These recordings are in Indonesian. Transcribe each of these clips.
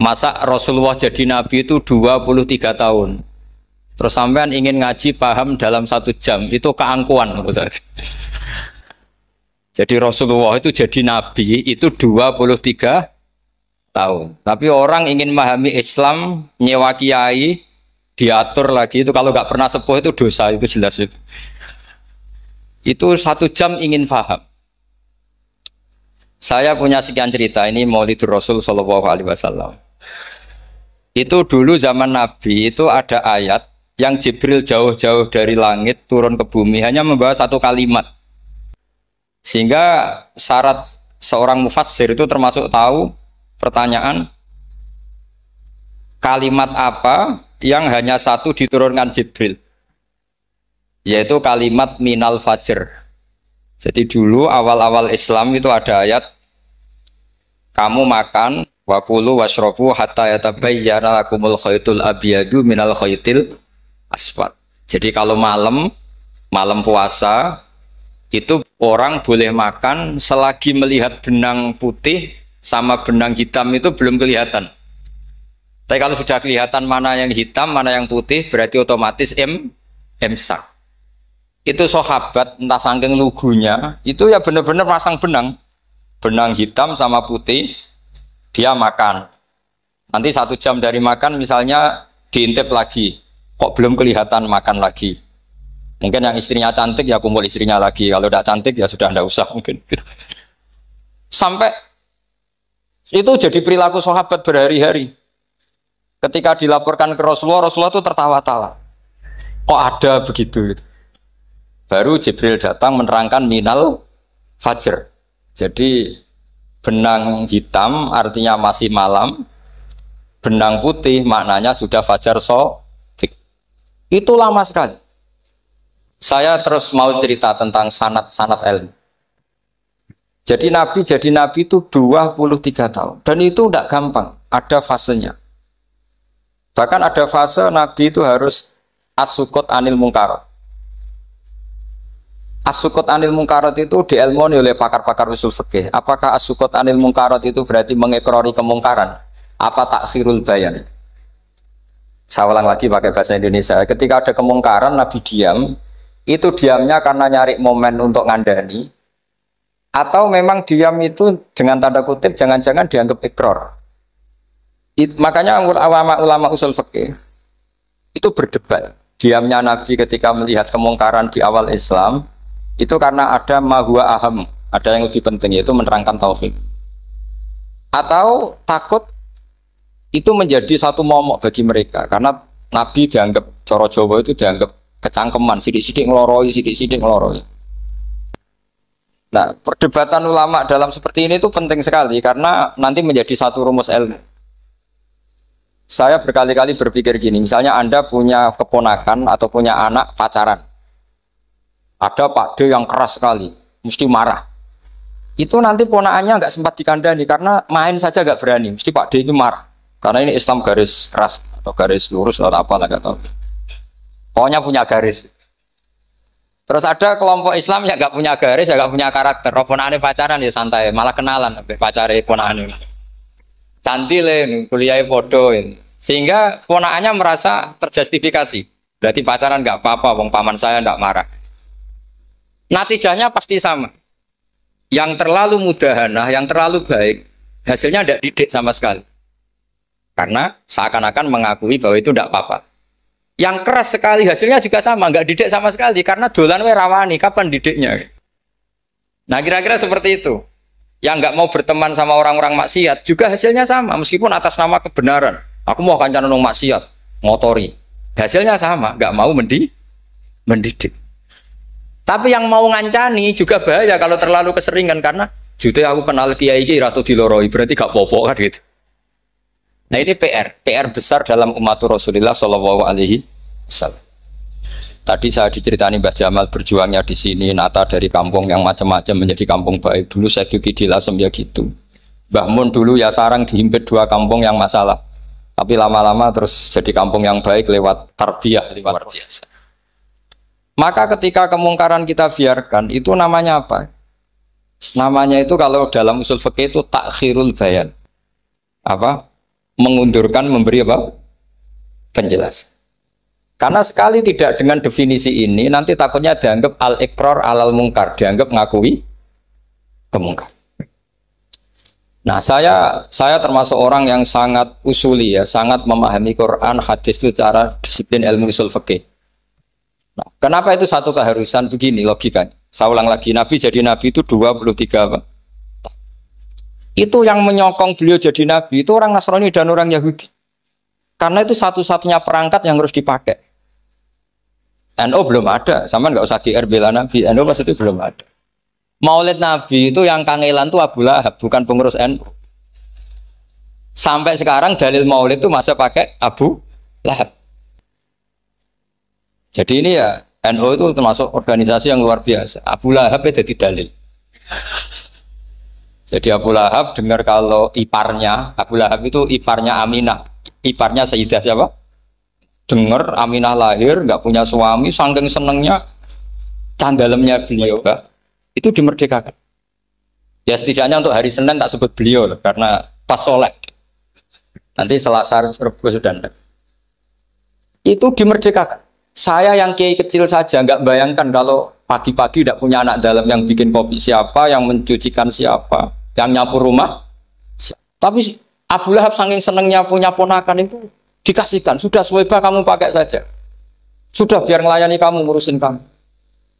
Masa Rasulullah jadi nabi itu 23 tahun. Terus sampean ingin ngaji paham dalam 1 jam, itu keangkuhan. Jadi Rasulullah itu jadi nabi itu 23 tahun. Tapi orang ingin memahami Islam, nyewa kiai, diatur lagi itu kalau nggak pernah sepuh itu dosa, itu jelas itu. Itu 1 jam ingin paham. Saya punya sekian cerita, ini Maulidur Rasul Shallallahu Alaihi Wasallam. Itu dulu zaman Nabi itu ada ayat yang Jibril jauh-jauh dari langit turun ke bumi hanya membawa 1 kalimat. Sehingga syarat seorang mufassir itu termasuk tahu pertanyaan kalimat apa yang hanya 1 diturunkan Jibril, yaitu kalimat minal fajr. Jadi dulu awal-awal Islam itu ada ayat kamu makan wakulu washrobu hatta yatabayyana lakumul khaytul abyadu minal khaytil aswad. Jadi kalau malam puasa itu orang boleh makan selagi melihat benang putih sama benang hitam itu belum kelihatan. Tapi kalau sudah kelihatan mana yang hitam, mana yang putih, berarti otomatis imsak. Itu sahabat entah saking lugunya, itu ya benar-benar pasang benang hitam sama putih, dia makan. Nanti 1 jam dari makan misalnya diintip lagi, kok belum kelihatan, makan lagi. Mungkin yang istrinya cantik ya kumpul istrinya lagi, kalau tidak cantik ya sudah tidak usah mungkin. Sampai itu jadi perilaku sahabat berhari-hari. Ketika dilaporkan ke Rasulullah, Rasulullah itu tertawa-tawa. Kok ada begitu? Baru Jibril datang menerangkan minal fajr. Jadi benang hitam artinya masih malam, benang putih maknanya sudah fajar shadiq. Itu lama sekali. Saya terus mau cerita tentang sanad-sanad ilmu. Jadi Nabi itu 23 tahun. Dan itu tidak gampang, ada fasenya. Bahkan ada fase Nabi itu harus as-sukut anil mungkarat. As-sukut anil mungkarat itu diilmoni oleh pakar-pakar usul fikih. Apakah as-sukut anil mungkarat itu berarti mengekrori kemungkaran? Apa takhirul bayan? Saya ulang lagi pakai bahasa Indonesia. Ketika ada kemungkaran, Nabi diam. Itu diamnya karena nyari momen untuk ngandani. Atau memang diam itu dengan tanda kutip jangan-jangan dianggap ikrar. Makanya ulama usul fikih itu berdebat. Diamnya Nabi ketika melihat kemungkaran di awal Islam itu karena ada ma huwa aham, ada yang lebih penting yaitu menerangkan tauhid. Atau takut itu menjadi satu momok bagi mereka karena Nabi dianggap coro Jawa itu dianggap kecangkeman, sidik-sidik ngeloroi. Nah, perdebatan ulama dalam seperti ini itu penting sekali karena nanti menjadi satu rumus ilmu. Saya berkali-kali berpikir gini, misalnya Anda punya keponakan atau punya anak pacaran. Ada Pak D yang keras sekali, mesti marah. Itu nanti ponakannya nggak sempat dikandani karena main saja nggak berani, mesti Pak D itu marah. Karena ini Islam garis keras atau garis lurus atau apa lah nggak tahu. Pokoknya punya garis. Terus ada kelompok Islam yang nggak punya garis, ya nggak punya karakter. Ponakannya pacaran ya santai, malah kenalan pacarnya ponakannya. Cantik kuliah podo, sehingga ponakannya merasa terjustifikasi. Berarti pacaran nggak apa-apa, wong paman saya nggak marah. Natijahnya pasti sama. Yang terlalu mudahanah, yang terlalu baik, hasilnya tidak didik sama sekali. Karena seakan-akan mengakui bahwa itu tidak apa-apa. Yang keras sekali hasilnya juga sama, nggak didik sama sekali. Karena dolan we rawani, kapan didiknya? Nah kira-kira seperti itu. Yang nggak mau berteman sama orang-orang maksiat juga hasilnya sama, meskipun atas nama kebenaran. Aku mau kancanan nong maksiat, ngotori. Hasilnya sama, nggak mau mendidik. Tapi yang mau ngancani juga bahaya kalau terlalu keseringan karena jute aku kenal kiai iki ratu diloroi berarti gak popo kan gitu. Nah ini PR besar dalam umat Rasulullah Shallallahu Alaihi Wasallam. Tadi saya diceritani Mbah Jamal berjuangnya di sini, nata dari kampung yang macam-macam menjadi kampung baik. Dulu saya Duki di Lasem ya gitu. Mbah Mun dulu ya sarang dihimpit 2 kampung yang masalah. Tapi lama-lama terus jadi kampung yang baik lewat tarbiyah, luar biasa. Maka ketika kemungkaran kita biarkan, itu namanya apa? Namanya itu kalau dalam usul fikih itu takhirul bayan. Apa? mengundurkan memberi apa? Penjelasan. Karena sekali tidak dengan definisi ini nanti takutnya dianggap al-iqrar alal mungkar, dianggap ngakui kemungkar. Nah, saya termasuk orang yang sangat usuli ya, sangat memahami Quran, hadis itu secara disiplin ilmu usul fikih. Nah, kenapa itu satu keharusan begini logikanya? Saya ulang lagi, Nabi jadi Nabi itu 23 apa? Itu yang menyokong beliau jadi Nabi itu orang Nasrani dan orang Yahudi. Karena itu satu-satunya perangkat yang harus dipakai. NU belum ada, sama nggak usah GR bela Nabi. NU pas itu belum ada. Maulid Nabi itu yang kangelan tuh Abu Lahab, bukan pengurus NU. Sampai sekarang dalil Maulid itu masih pakai Abu Lahab. Jadi ini ya NU itu termasuk organisasi yang luar biasa. Abu Lahab itu jadi dalil. Jadi Abu Lahab dengar kalau iparnya Abu Lahab itu iparnya Aminah, iparnya Sayyidah siapa? Dengar Aminah lahir nggak punya suami, saking senengnya candalemnya beliau itu dimerdekakan. Ya setidaknya untuk hari Senin tak sebut beliau karena pas soleh. Nanti Selasa Rabu sudah itu dimerdekakan. Saya yang kiai kecil saja nggak bayangkan kalau pagi-pagi tidak punya anak dalam yang bikin kopi siapa, yang mencucikan siapa, yang nyapu rumah. Tapi Abu Lahab saking senengnya punya ponakan itu dikasihkan, sudah Suwaibah kamu pakai saja, sudah biar melayani kamu, ngurusin kamu.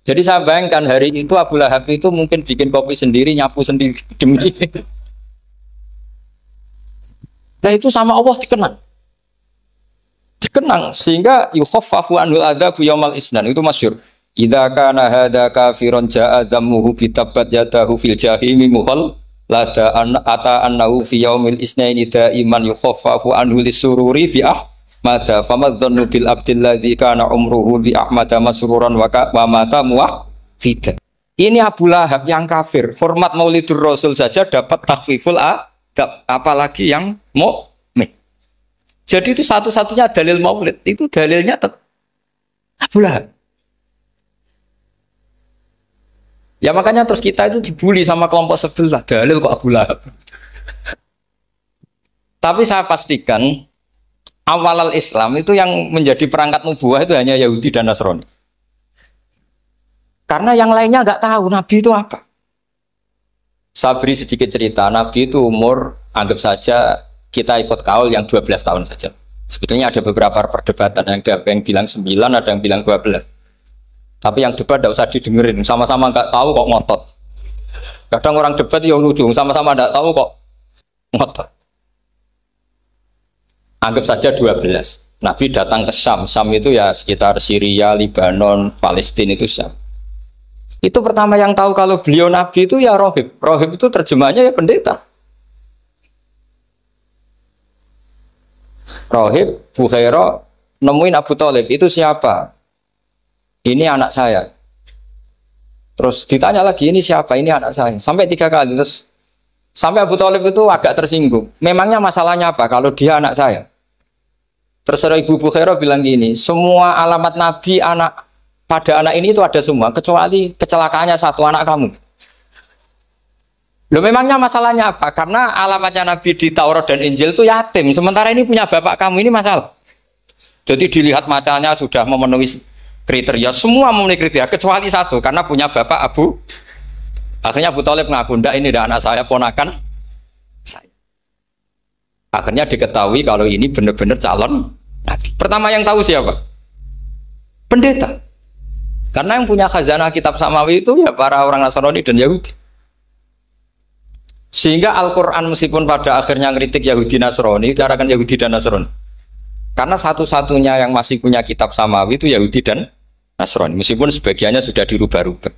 Jadi saya bayangkan hari itu Abu Lahab itu mungkin bikin kopi sendiri, nyapu sendiri demi. Nah itu sama Allah dikenang sehingga yukhaffafu anhul adzabu yaumal isnan, itu masyhur. Idza kana hadza kafiron ja'a dhammuhu bi tabbat yadahu fil jahimi muhal lada ata annahu fi yaumil isnaini daiman yukhaffafu anhu lisururi bi ahmada famadzannu bil abdil ladzi kana umruhu bi ahmada masruran wa mata muwahhida. Ini Abu Lahab yang kafir, hormat Maulidur Rasul saja dapat takhfiful adab, apalagi yang mukmin. Jadi itu satu-satunya dalil Maulid, itu dalilnya Abu Lahab. Ya makanya terus kita itu dibully sama kelompok sebelah, dalil kok Abu Lahab. Tapi saya pastikan awal Islam itu yang menjadi perangkat nubuah itu hanya Yahudi dan Nasrani. Karena yang lainnya nggak tahu Nabi itu apa. Saya beri sedikit cerita, Nabi itu umur anggap saja kita ikut kaul yang 12 tahun saja. Sebetulnya ada beberapa perdebatan, ada yang bilang 9, ada yang bilang 12. Tapi yang debat tidak usah didengerin, sama-sama nggak tahu kok ngotot. Kadang orang debat yang lucu, sama-sama nggak tahu kok ngotot. Anggap saja 12. Nabi datang ke Syam, Syam itu ya sekitar Syria, Lebanon, Palestina itu Syam. Itu pertama yang tahu kalau beliau Nabi itu ya rohib. Rohib itu terjemahnya ya pendeta. Rohib, Bukhairah, nemuin Abu Thalib, itu siapa? Ini anak saya. Terus ditanya lagi, ini siapa? Ini anak saya. Sampai 3 kali. Terus sampai Abu Thalib itu agak tersinggung. Memangnya masalahnya apa kalau dia anak saya? Terus Ibu Bukhairah bilang gini, semua alamat Nabi pada anak ini itu ada semua, kecuali kecelakaannya satu, anak kamu. Loh memangnya masalahnya apa? Karena alamatnya Nabi di Taurat dan Injil itu yatim. Sementara ini punya bapak kamu, ini masalah. Jadi dilihat macanya sudah memenuhi kriteria, semua memenuhi kriteria kecuali satu, karena punya bapak Abu. Akhirnya Abu Thalib ngaku, ndak ini ndak anak saya, ponakan saya. Akhirnya diketahui kalau ini benar-benar calon Nabi. Pertama yang tahu siapa? Pendeta. Karena yang punya khazanah kitab samawi itu ya para orang Nasrani dan Yahudi. Sehingga Al-Quran meskipun pada akhirnya ngeritik Yahudi Nasrani, carakan Yahudi dan Nasrani. Karena satu-satunya yang masih punya kitab samawi itu Yahudi dan Nasrani, meskipun sebagiannya sudah dirubah-rubah.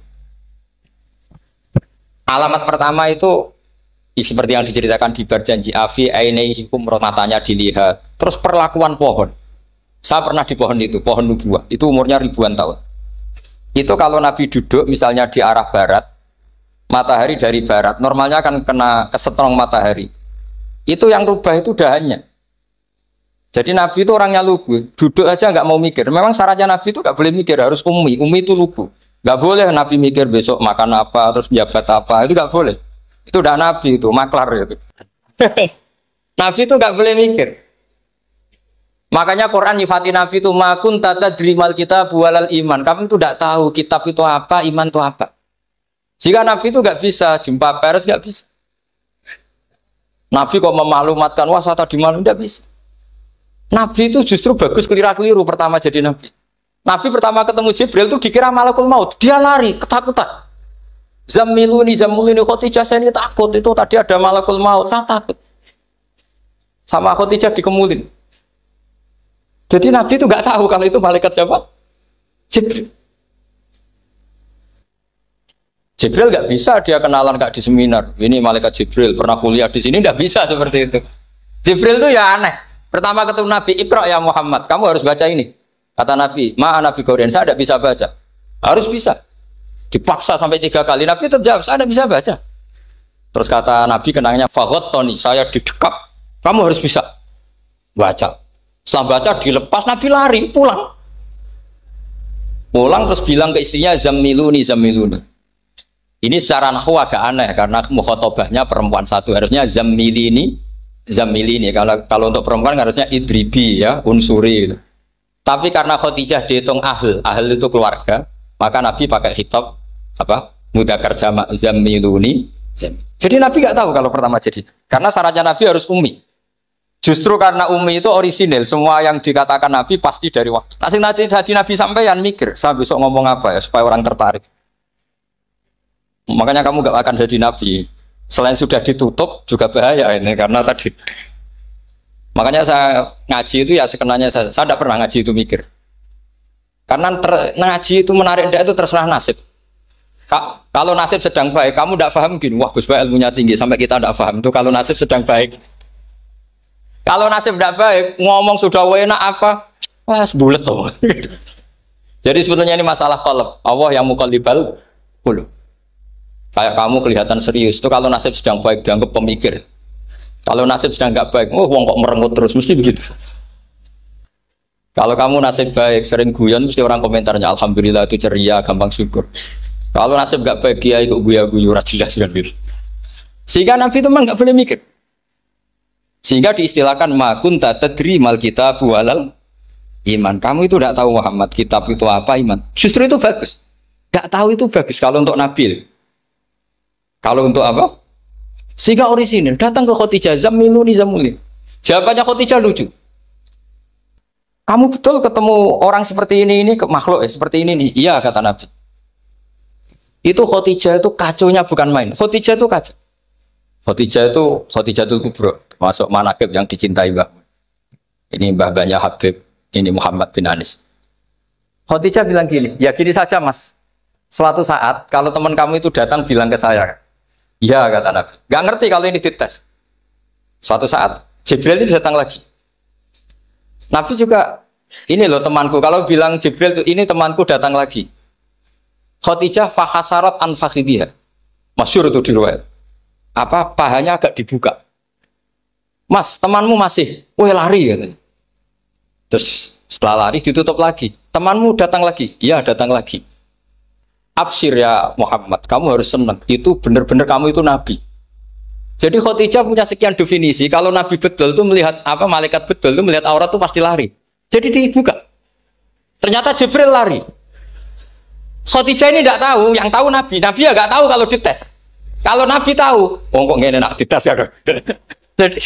Alamat pertama itu seperti yang diceritakan di Berjanji Afi ainaihikum, matanya dilihat. Terus perlakuan pohon. Saya pernah di pohon itu, pohon nubuah. Itu umurnya ribuan tahun. Itu kalau Nabi duduk misalnya di arah barat, matahari dari barat, normalnya akan kena kesetrong matahari. Itu yang rubah itu dahannya. Jadi Nabi itu orangnya lugu, duduk aja nggak mau mikir. Memang syaratnya Nabi itu nggak boleh mikir, harus ummi. Ummi itu lugu. Nggak boleh Nabi mikir besok makan apa, terus jabat apa, itu nggak boleh. Itu udah Nabi itu, maklar itu. Nabi itu nggak boleh mikir. Makanya Quran nyifati Nabi itu makun tata drimal kita bualal iman. Kamu itu tidak tahu kitab itu apa, iman itu apa. Jika Nabi itu nggak bisa jumpa pers, nggak bisa. Nabi kok memaklumatkan wah saya tadi malu, nggak bisa. Nabi itu justru bagus keliru pertama jadi Nabi. Nabi pertama ketemu Jibril itu dikira malakul maut, dia lari ketakutan. Zamiluni Khadijah, saya ini takut, itu tadi ada malakul maut, saya takut. Sama Khadijah dikemulin. Jadi Nabi itu nggak tahu kalau itu malaikat siapa? Jibril. Jibril nggak bisa dia kenalan nggak di seminar. Ini malaikat Jibril pernah kuliah di sini, nggak bisa seperti itu. Jibril itu ya aneh. Pertama ketemu Nabi, Iqra ya Muhammad, kamu harus baca ini. Kata Nabi, Nabi Qaurien, saya tidak bisa baca. Harus bisa. Dipaksa sampai 3 kali, Nabi tetap jawab, saya tidak bisa baca. Terus kata Nabi kenangnya, Tony, saya didekap, kamu harus bisa baca. Setelah baca dilepas, Nabi lari, pulang. Pulang terus bilang ke istrinya, Zamiluni. Ini secara nahwu agak aneh, karena mukhotobahnya perempuan satu, harusnya Zamilini. Kalau untuk perempuan harusnya idribi ya, unsuri gitu. Tapi karena Khadijah dihitung ahl itu keluarga, maka Nabi pakai khitab apa? Mudzakkar jamak Zamiluni. Jadi Nabi nggak tahu kalau pertama jadi. Karena syaratnya Nabi harus ummi. Justru karena ummi itu orisinil, semua yang dikatakan Nabi pasti dari wahyu. Nah, tadi Nabi sampaian mikir, saya besok ngomong apa ya supaya orang tertarik. Makanya kamu nggak akan jadi Nabi. Selain sudah ditutup juga bahaya ini karena tadi. Makanya saya ngaji itu ya sekenanya saya tidak pernah ngaji itu mikir. Karena ngaji itu menarik itu terserah nasib. Kalau nasib sedang baik, kamu tidak paham gini, wah Gus Baik ilmunya tinggi sampai kita tidak paham itu kalau nasib sedang baik. Kalau nasib tidak baik, ngomong sudah enak apa, wah sebulet tuh. Jadi sebetulnya ini masalah qalb. Allah yang muqallibal qulub. Kayak kamu kelihatan serius itu kalau nasib sedang baik dianggap pemikir. Kalau nasib sedang nggak baik, wong kok merengut terus, mesti begitu. Kalau kamu nasib baik, sering guyon, mesti orang komentarnya alhamdulillah itu ceria, gampang syukur. Kalau nasib nggak baik, kiai kok guya-guyu, jelas kan gitu. Sehingga Nabi itu memang nggak boleh mikir. Sehingga diistilahkan makun tadri mal kitab walal iman. Kamu itu tidak tahu Muhammad kitab itu apa iman. Justru itu bagus. Nggak tahu itu bagus kalau untuk Nabi. Kalau untuk apa? Sehingga orisinil datang ke Khadijah, Zamiluni. Jawabannya Khadijah lucu. Kamu betul ketemu orang seperti ini ke makhluk seperti ini nih. Iya kata Nabi. Itu Khadijah itu kacaunya bukan main. Khadijah itu kacau. Khadijah itu kubro, masuk manaqib yang dicintai Mbah. Ini mbah-mbahnya Habib, ini Muhammad bin Anis. Khadijah bilang gini, ya gini saja Mas. Suatu saat kalau teman kamu itu datang bilang ke saya. Ya kata Nabi, nggak ngerti kalau ini dites. Suatu saat Jibril itu datang lagi. Nabi juga, ini loh temanku. Kalau bilang Jibril ini temanku datang lagi. Khadijah fahasarat an fakhidiyah. Masyhur itu di riwayat. Apa pahanya agak dibuka. Mas, temanmu masih, lari katanya. Terus setelah lari ditutup lagi. Temanmu datang lagi. Iya datang lagi. Absyir ya Muhammad, kamu harus senang. Itu benar-benar kamu itu Nabi. Jadi Khadijah punya sekian definisi. Kalau Nabi betul itu melihat apa malaikat betul itu melihat aurat itu pasti lari. Jadi dibuka. Ternyata Jibril lari. Khadijah ini tidak tahu, yang tahu Nabi. Nabi ya nggak tahu kalau dites. Kalau Nabi tahu, kok nggak enak dites ya. Jadi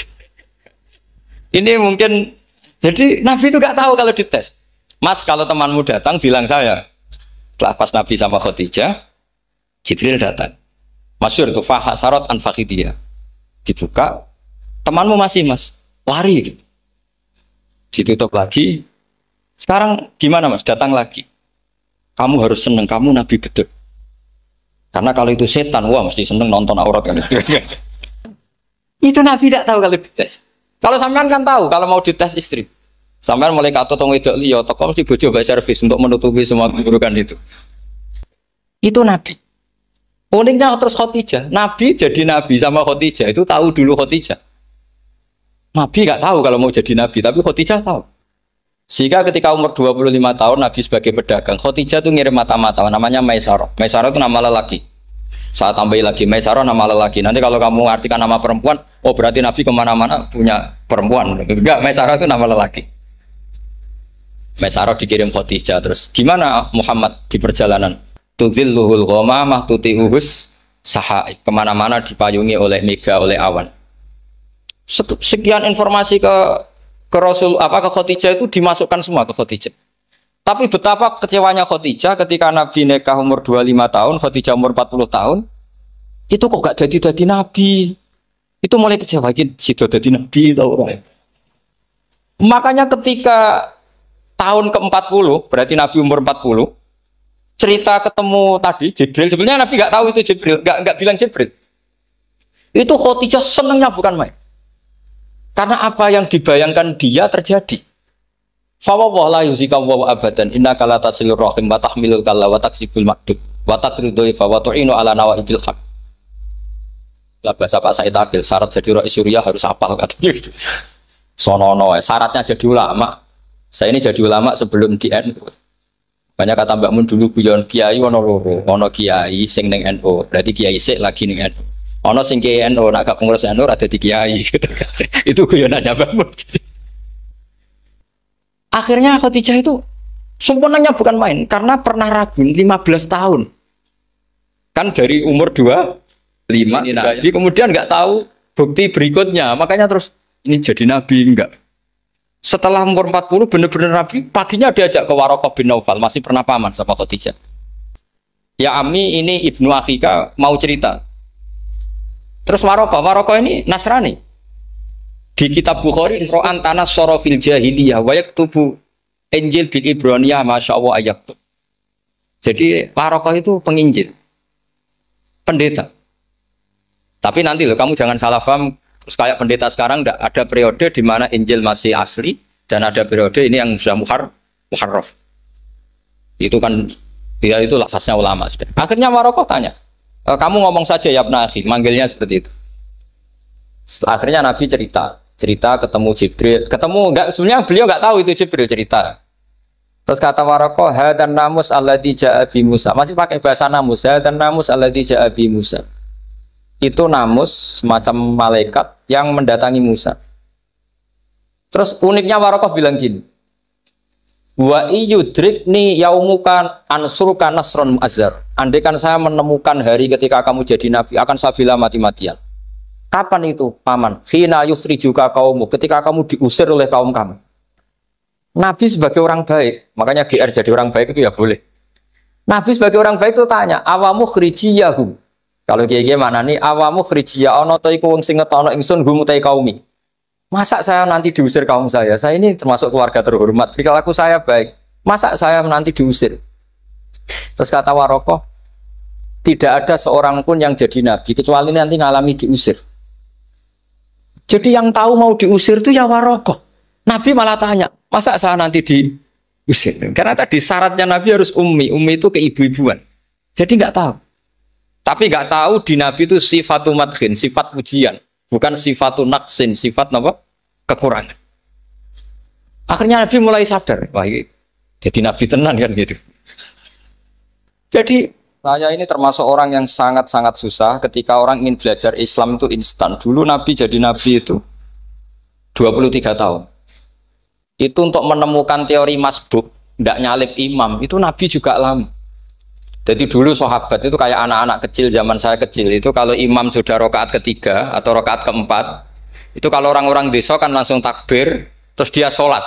ini mungkin. Jadi Nabi itu nggak tahu kalau dites. Mas, kalau temanmu datang bilang saya. Setelah pas Nabi sama Khadijah, Jibril datang. Masyhur itu fahasarat an fakhidiyah. Dibuka, temanmu masih Mas, lari gitu. Ditutup lagi. Sekarang gimana Mas? Datang lagi. Kamu harus seneng, kamu Nabi betul. Karena kalau itu setan, wah mesti seneng nonton aurat kan. Itu Nabi tidak tahu kalau dites. Kalau sampean kan tahu kalau mau dites istri. Sampai mulai kata tong wedok liya toko mesti bojo mbak servis untuk menutupi semua keburukan itu. Itu Nabi. Uniknya terus Khadijah. Nabi jadi Nabi sama Khadijah itu tahu dulu Khadijah. Nabi nggak tahu kalau mau jadi Nabi, tapi Khadijah tahu. Sehingga ketika umur 25 tahun Nabi sebagai pedagang, Khadijah itu ngirim mata-mata namanya Maisarah. Maisarah itu nama lelaki. Saya tambahin lagi Maisarah nama lelaki. Nanti kalau kamu artikan nama perempuan, oh berarti Nabi kemana-mana punya perempuan. Enggak, Maisarah itu nama lelaki. Maisarah dikirim Khadijah. Terus gimana Muhammad di perjalanan? Tudhilluhul ghamamah tuti'uhus sahaik. Kemana-mana dipayungi oleh mega, oleh awan. Sekian informasi ke Rasul ke Khadijah itu dimasukkan semua ke Khadijah. Tapi betapa kecewanya Khadijah ketika Nabi nikah umur 25 tahun, Khadijah umur 40 tahun, itu kok gak jadi Nabi. Itu mulai kecewa, sido jadi Nabi tahu orang. Makanya ketika tahun ke-40, berarti Nabi umur 40, cerita ketemu tadi Jibril, sebenarnya Nabi gak tahu itu Jibril, gak bilang Jibril. Itu Khadijah senangnya bukan main. Karena apa yang dibayangkan dia terjadi. Fa wa la yuzika wa abadan innaka la tasilur rahim wa tahmilul kalla wa taksibul makdub wa taqridu fa wa tu'inu ala nawaibil haq. Lah bahasa Pak Said Akil syarat jadi rais Suriah harus hafal katanya gitu. Sonono syaratnya jadi ulama. Saya ini jadi ulama sebelum di NU. Banyak kata Mbak Mun dulu guyon kiai ono loro, ono kiai sing ning NU, berarti kiai sik lagi ning NU. Ono sing kiai NU nak gak pengurus NU ada di kiai gitu kan. Itu guyonannya Mbak Mun. Akhirnya Khadijah itu sempurnanya bukan main karena pernah ragu 15 tahun. Kan dari umur 25 Nabi, kemudian nggak tahu bukti berikutnya, makanya terus ini jadi Nabi enggak. Setelah umur 40 benar-benar Nabi, paginya diajak ke Waraqah bin Naufal, masih pernah paman sama Khadijah. Ya Ami, ini Ibnu Akhika mau cerita. Terus Waraqah ini Nasrani. Di kitab Bukhari Ro'an tanah sorofil jahiliyah wayak tubuh Injil bil Ibraniyah masya Allah ayat. Jadi Waraqah itu penginjil, pendeta. Tapi nanti loh kamu jangan salah paham. Terus kayak pendeta sekarang ada periode di mana Injil masih asli dan ada periode ini yang sudah muharraf. Itu kan ya itu lafaznya ulama sudah. Akhirnya Waraqah tanya, kamu ngomong saja ya Ibnu Akhi, manggilnya seperti itu. Akhirnya Nabi cerita ketemu Jibril, sebenarnya beliau nggak tahu itu Jibril cerita. Terus kata Waraqah, hadan namus alladzi ja'a bi Musa. Masih pakai bahasa namus, hadan namus alladzi ja'a bi Musa. Itu namus semacam malaikat yang mendatangi Musa. Terus uniknya Waraqah bilang gini, wa iyudrikni yaumukan ansuruka nasron mu'azzar. Andaikan saya menemukan hari ketika kamu jadi nabi, akan saya bilang mati-matian. Kapan itu, paman? Khina yusrijuka kaumu, ketika kamu diusir oleh kaum kamu. Nabi sebagai orang baik, makanya GR jadi orang baik itu ya boleh. Nabi sebagai orang baik itu tanya, awamu khrijiyahum. Kalau kiai-kiai mana nih, awamu khrijiyah ana ta iku wong sing ngetono ingsun hum utai kaumi. Masa saya nanti diusir kaum saya? Saya ini termasuk keluarga terhormat. Perilaku saya baik. Masa saya nanti diusir? Terus kata Waraqah, tidak ada seorang pun yang jadi nabi kecuali nanti ngalami diusir. Jadi yang tahu mau diusir itu ya Waraqah. Nabi malah tanya, masa saya nanti diusir? Karena tadi syaratnya Nabi harus ummi. Ummi itu keibu-ibuan. Jadi nggak tahu. Tapi nggak tahu di Nabi itu sifatu madkhin, sifat pujian. Bukan sifatu naqsin, sifat apa? Kekurangan. Akhirnya Nabi mulai sadar. Wah, jadi Nabi tenan kan gitu. Jadi saya ini termasuk orang yang sangat-sangat susah ketika orang ingin belajar Islam itu instan. Dulu Nabi jadi Nabi itu 23 tahun. Itu untuk menemukan teori masbuk, tidak nyalip imam, itu Nabi juga lama. Jadi dulu sahabat itu kayak anak-anak kecil zaman saya kecil. Itu kalau imam sudah rokaat ketiga atau rokaat keempat, itu kalau orang-orang desa kan langsung takbir, terus dia sholat.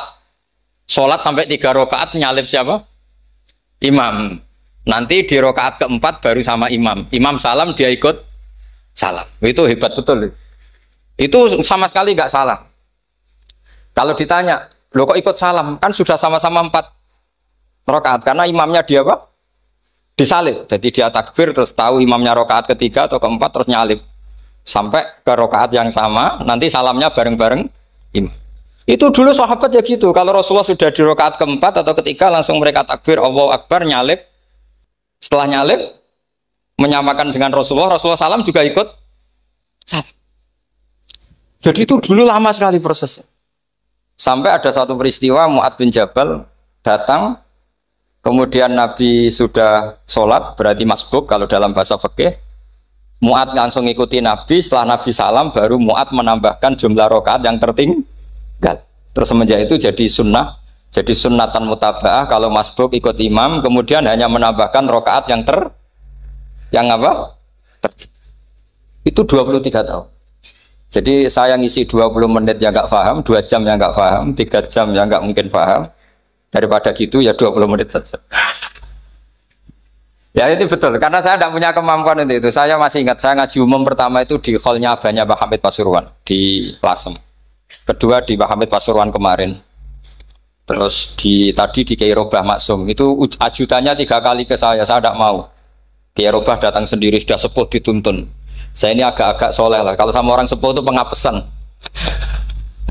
Sholat sampai 3 rokaat nyalip siapa? Imam. Nanti di rokaat keempat baru sama imam. Imam salam dia ikut salam. Itu hebat betul. Itu sama sekali nggak salah. Kalau ditanya, lo kok ikut salam? Kan sudah sama-sama 4 rokaat. Karena imamnya dia apa? Disalib. Jadi dia takbir terus tahu imamnya rokaat ketiga atau keempat terus nyalip. Sampai ke rokaat yang sama, nanti salamnya bareng-bareng imam. Itu dulu sahabat ya gitu. Kalau Rasulullah sudah di rokaat keempat atau ketiga langsung mereka takbir Allahu Akbar nyalip. Setelah nyalip menyamakan dengan Rasulullah salam juga ikut salam. Jadi itu dulu lama sekali prosesnya. Sampai ada satu peristiwa Mu'ad bin Jabal datang, kemudian Nabi sudah sholat, berarti masbuk kalau dalam bahasa fikih. Mu'ad langsung ikuti Nabi, setelah Nabi salam baru Mu'ad menambahkan jumlah rakaat yang tertinggal. Terus semenjak itu jadi sunnah, jadi sunnatan mutaba'ah kalau masbuk ikut imam, kemudian hanya menambahkan rakaat yang apa? Itu 23 tahun. Jadi saya ngisi 20 menit yang nggak paham, 2 jam yang nggak paham, 3 jam yang nggak mungkin paham. Daripada gitu ya 20 menit saja. Ya itu betul, karena saya tidak punya kemampuan itu. Saya masih ingat, saya ngaji umum pertama itu di hallnya abahnya Pak Hamid Pasuruan di Lasem. Kedua di Pak Hamid Pasuruan kemarin. Terus tadi di Kiai Robah Maksum, itu ajudannya 3 kali ke saya tidak mau. Kiai Robah datang sendiri, sudah sepuh dituntun. Saya ini agak-agak soleh lah. Kalau sama orang sepuh itu pengapesan.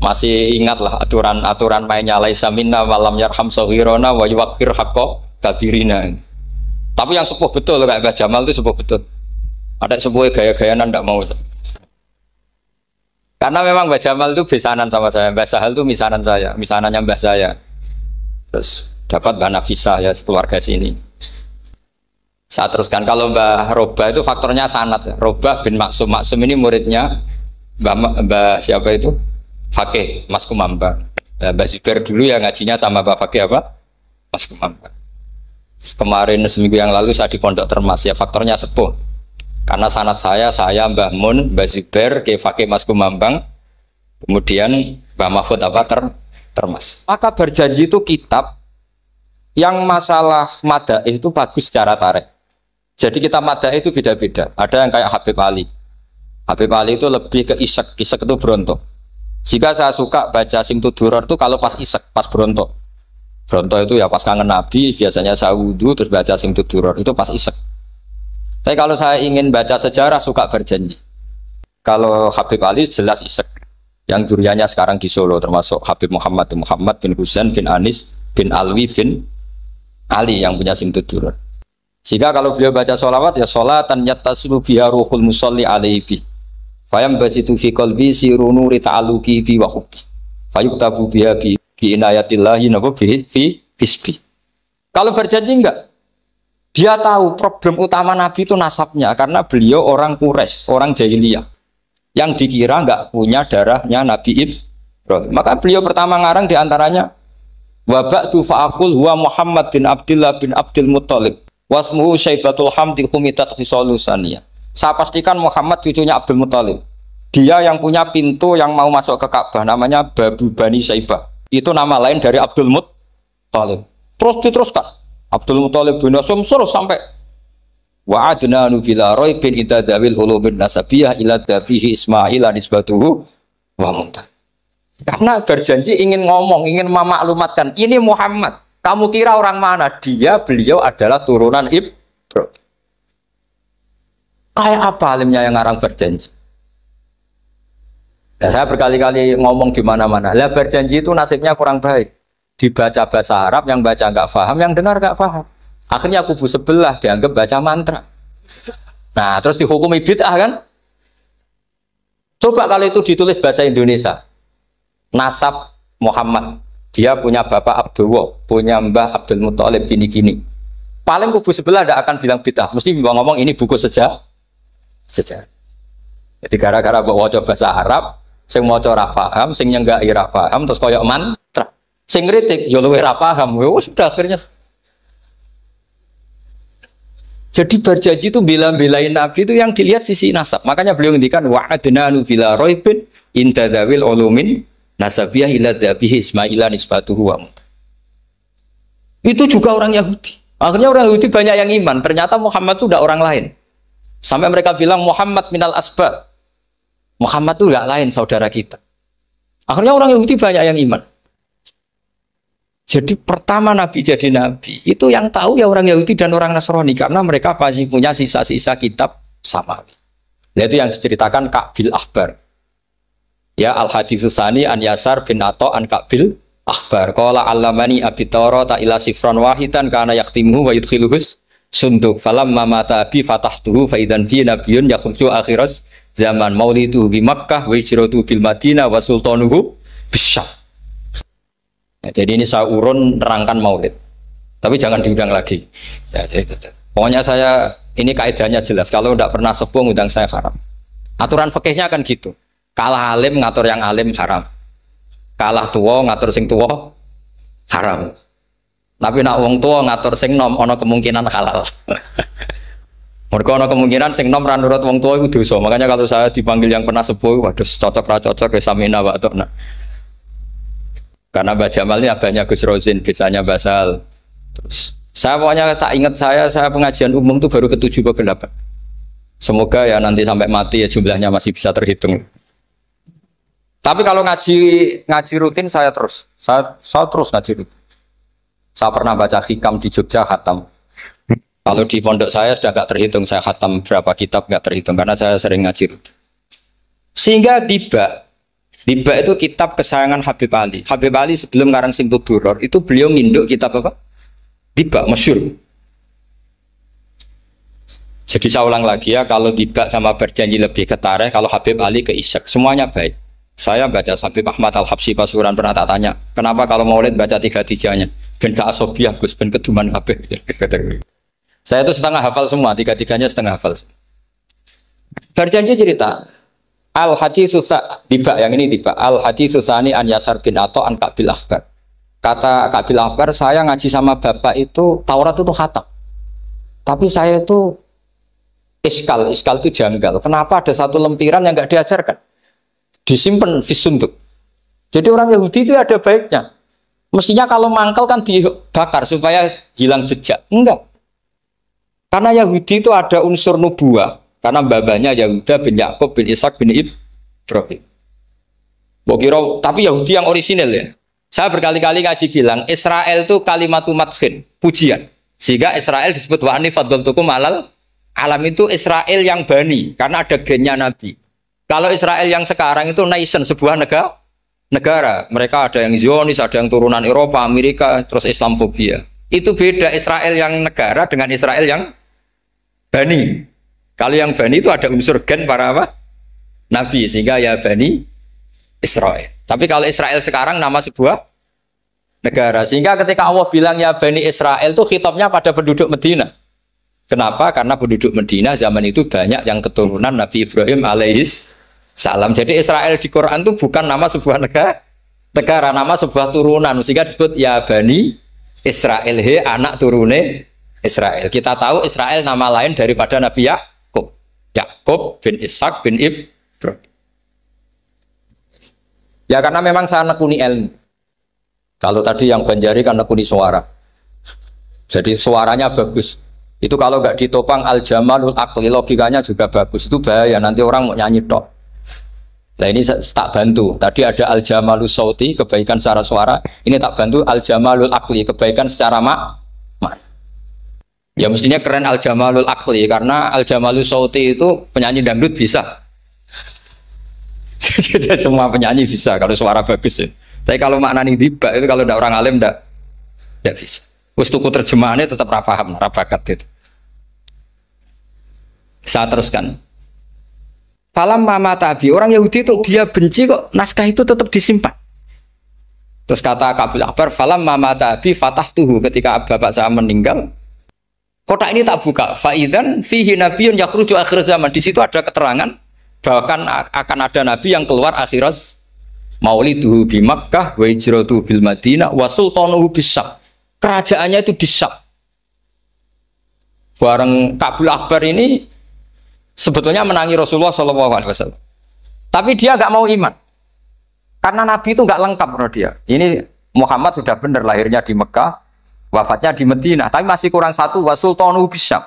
Masih ingat lah aturan mainnya laisa minna walam yarham saghirona wa yuwaqqir haqqa kabirina. Tapi yang sepuh betul kayak Mbah Jamal itu sepuh betul. Ada sepuh gaya-gayaan enggak mau. Karena memang Mbah Jamal itu besanan sama saya. Mbah Sahal itu misanannya Mbah saya. Terus dapat Mbah Nafisa ya keluarga sini. Saya teruskan, kalau Mbah Robah itu faktornya sanad. Robah bin Maksum. Maksum ini muridnya Mbah siapa itu? Fakih Mas Kumambang. Mbah Zubair dulu ya ngajinya sama Mbah Fakih apa? Mas Kumambang. Kemarin seminggu yang lalu saya di Pondok Termas ya, faktornya sepuh. Karena sanad saya Mbah Mun, Mbah Zubair, Kiai Fakih Mas Kumambang, kemudian Mbah Mahfud apa Termas. Maka berjanji itu kitab yang masalah madaih itu bagus secara tarikh. Jadi kita madaih itu beda-beda. Ada yang kayak Habib Ali. Habib Ali itu lebih ke isek itu berontok. Jika saya suka baca Simtud Duror itu kalau pas isek, pas berontok. Berontok itu ya pas kangen Nabi, biasanya saya wudhu terus baca Simtud Duror itu pas isek. Tapi kalau saya ingin baca sejarah suka berjanji. Kalau Habib Ali jelas isek. Yang duriannya sekarang di Solo termasuk Habib Muhammad bin Husain bin Anis bin Alwi bin Ali yang punya Simtud Duror. Jika kalau beliau baca sholawat ya sholatan yattasilu biha ruhul musalli alaihi fayam basitu fi qalbi siru nuri ta'aluki bi wa hubbi fayuktabu biha bi inayatillahi nabu fi hisbi. Kalau berjanji enggak, dia tahu problem utama Nabi itu nasabnya, karena beliau orang Quraisy, orang jahiliyah yang dikira enggak punya darahnya Nabi Ibrahim. Maka beliau pertama ngarang diantaranya wa ba'du fa'aqul huwa Muhammad bin Abdullah bin Abdul Muttalib wasmuhu Syaibatul Hamdi Humidat Khisalusaniyah. Saya pastikan Muhammad cucunya Abdul Muttalib. Dia yang punya pintu yang mau masuk ke Ka'bah, namanya Babu Bani Syaibah. Itu nama lain dari Abdul Muttalib. Terus diteruskan Abdul Muttalib bin Hasyim terus sampai wa adnanu bila raibin idadzawil ulubin nasabiyah ila dabihi Ismail nisbatuhu wa muntah. Karena berjanji ingin ngomong, ingin memaklumatkan ini Muhammad. Kamu kira orang mana? Beliau adalah turunan Ibrahim. Kayak apa alimnya yang ngarang berjanji? Nah, saya berkali-kali ngomong di mana-mana. Lah berjanji itu nasibnya kurang baik. Dibaca bahasa Arab, yang baca nggak paham, yang dengar nggak paham. Akhirnya kubu sebelah dianggap baca mantra. Nah, terus dihukumi bid'ah kan? Coba kalau itu ditulis bahasa Indonesia. Nasab Muhammad. Dia punya bapak Abdullah, punya mbah Abdul Muttalib gini-gini. Paling kubu sebelah tidak akan bilang bid'ah. Mesti ngomong ini buku sejarah. Jadi gara-gara bawa bahasa Arab, sing maca ora paham, sing nyenggaki ora paham, terus koyok mantra. Sing kritik yo luwih ora paham. Sudah akhirnya. Jadi berjanji itu bela-belain Nabi itu yang dilihat sisi nasab. Makanya beliau ngendikan wa'adnanu bila raibin intadzawil ulumin nasabiyah ila dzabihi Ismaila nisbatuhu wa. Itu juga orang Yahudi. Akhirnya orang Yahudi banyak yang iman. Ternyata Muhammad itu tidak orang lain. Sampai mereka bilang Muhammad minal asbab. Muhammad itu enggak lain saudara kita. Akhirnya orang Yahudi banyak yang iman. Jadi pertama Nabi jadi Nabi itu yang tahu ya orang Yahudi dan orang Nasrani, karena mereka pasti punya sisa-sisa kitab samawi. Nah, itu yang diceritakan Ka'bil Ahbar. Ya al-haditsus tsani an Yasar bin Atha an Ka'bil Ahbar. Qala allamani abi Tawrata ila sifran wahidan kana yaktimuhu wa yudkhiluhus sunduk. Falamma mata bi fatahtuhu fa idzan fi nabiyyun yakhruju akhiras zaman maulidu bi Makkah wa hijratu bil Madinah wa sultanuhu bisyam. Ya, jadi ini saya urun nerangkan maulid. Tapi jangan diundang lagi. Ya, jadi, pokoknya saya Ini kaidahnya jelas. Kalau tidak pernah sepuh ngundang saya haram. Aturan fikihnya kan gitu. Kalah alim ngatur yang alim haram. Kalah tua ngatur sing tua haram. Tapi nak wong tua ngatur sing nom ono kemungkinan halal. Mereka ono kemungkinan sing nom ra nurut wong tua itu dosa. Makanya kalau saya dipanggil yang pernah sepuh, waduh cocok ra cocok ya samina wa atona. Karena Mbak Jamal ini abahnya Gus Rozin, biasanya Basal. Terus saya pokoknya tak ingat saya pengajian umum itu baru ke-7 ke 8. Semoga ya nanti sampai mati ya jumlahnya masih bisa terhitung. Tapi kalau ngaji rutin saya terus ngaji rutin. Saya pernah baca hikam di Jogja khatam. Kalau di pondok saya sudah nggak terhitung saya khatam berapa kitab, nggak terhitung karena saya sering ngaji rutin. Sehingga Diba itu kitab kesayangan Habib Ali. Habib Ali sebelum ngarang Simtud Duror itu beliau nginduk kitab apa? Diba, masyhur. Jadi saya ulang lagi ya, kalau Diba sama Berjanji lebih ke tarikh, kalau Habib Ali ke Isyak, semuanya baik. Saya baca Habib Ahmad Al-Habsyi Pasuruan pernah tak tanya, kenapa kalau Maulid baca 3-3-nya? Ben ke asobiah, Gus, ben keduman kabeh. Saya itu setengah hafal semua, 3-3-nya setengah hafal. Berjanji cerita, Al-Hadis Susah, Diba yang ini Diba, Al-Hadis Susani an Yasar bin Ato an Kabil Akbar. Kata Kabil Akbar, saya ngaji sama bapak itu, Taurat itu khatam. Tapi saya itu iskal itu janggal. Kenapa ada satu lempiran yang nggak diajarkan? Disimpan visunduk. Jadi orang Yahudi itu ada baiknya. Mestinya kalau mangkal kan dibakar supaya hilang jejak. Enggak. Karena Yahudi itu ada unsur nubuah. Karena babanya Yahuda bin Yakub bin Ishak bin Ibrahim. Tapi Yahudi yang orisinal ya. Saya berkali-kali ngaji bilang Israel itu kalimatu madhin, pujian. Sehingga Israel disebut wa ani faddaltukum alal alam, itu Israel yang bani karena ada gennya Nabi. Kalau Israel yang sekarang itu nation, sebuah negara. Mereka ada yang Zionis, ada yang turunan Eropa, Amerika, terus Islamfobia. Itu beda Israel yang negara dengan Israel yang bani. Kalau yang bani itu ada unsur gen para apa? Nabi, sehingga ya bani Israel. Tapi kalau Israel sekarang nama sebuah negara. Sehingga ketika Allah bilang ya bani Israel itu khitabnya pada penduduk Medina. Kenapa? Karena penduduk Medina zaman itu banyak yang keturunan Nabi Ibrahim alaihis salam. Jadi Israel di Quran itu bukan nama sebuah negara, nama sebuah turunan. Sehingga disebut ya bani Israel, he anak turune Israel. Kita tahu Israel nama lain daripada Nabi Yakub bin Ishak bin Ibrahim. Ya karena memang saya nekuni ilmu. Kalau tadi yang Banjari kan nekuni suara. Jadi suaranya bagus. Itu kalau nggak ditopang al-jamalul akli, logikanya juga bagus. Itu bahaya, nanti orang mau nyanyi tok. Nah ini tak bantu. Tadi ada al-jamalul sauti, kebaikan secara suara. Ini tak bantu al-jamalul akli, kebaikan secara makna. Ya mestinya keren al-jamalul akli, karena al-jamalul sauti itu penyanyi dangdut bisa. Jadi semua penyanyi bisa kalau suara bagus ya. Tapi kalau maknani Diba itu kalau tidak orang alim tidak bisa. Wis tuku terjemahannya tetap ra paham, ra bakat gitu. Saya teruskan. Falam mama tabi, orang Yahudi itu dia benci kok naskah itu tetap disimpan. Terus kata Kabil Akbar, falam mama tabi fatahtuhu, ketika bapak saya meninggal, kotak ini tak buka. Faidan fihi nabiyun yakhruju akhir zaman. Di situ ada keterangan bahkan akan ada nabi yang keluar akhirat, mauliduhu bi Makkah wa hijratuhu bil Madinah wa sultanuhu bis-Syam. Kerajaannya itu disap. Bareng Kabil Akbar ini sebetulnya menangi Rasulullah SAW. Tapi dia nggak mau iman. Karena Nabi itu nggak lengkap menurut dia. Ini Muhammad sudah benar lahirnya di Mekah, wafatnya di Madinah. Tapi masih kurang satu, wa sultanuhu bis-Syam.